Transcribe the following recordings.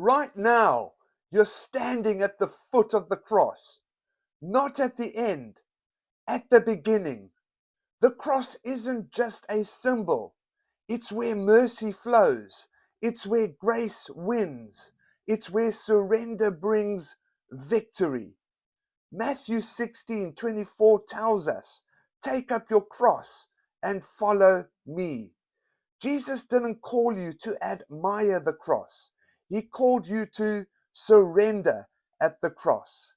Right now, you're standing at the foot of the cross, not at the end, at the beginning. The cross isn't just a symbol, it's where mercy flows, it's where grace wins, it's where surrender brings victory. Matthew 16:24 tells us, "Take up your cross and follow me." Jesus didn't call you to admire the cross. He called you to surrender at the cross.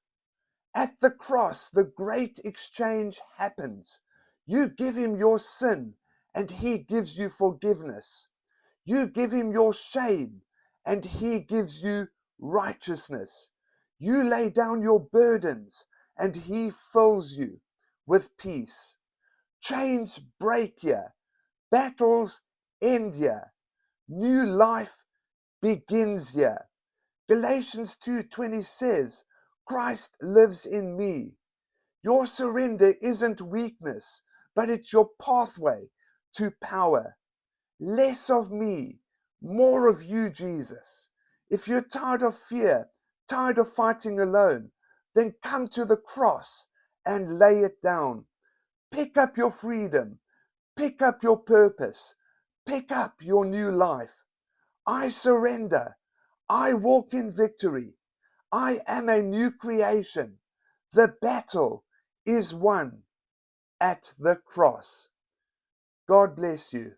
At the cross, the great exchange happens. You give him your sin, and he gives you forgiveness. You give him your shame, and he gives you righteousness. You lay down your burdens, and he fills you with peace. Chains break here, battles end here, new life begins here. Galatians 2:20 says, Christ lives in me. Your surrender isn't weakness, but it's your pathway to power. Less of me, more of you, Jesus. If you're tired of fear, tired of fighting alone, then come to the cross and lay it down. Pick up your freedom, pick up your purpose, pick up your new life. I surrender. I walk in victory. I am a new creation. The battle is won at the cross. God bless you.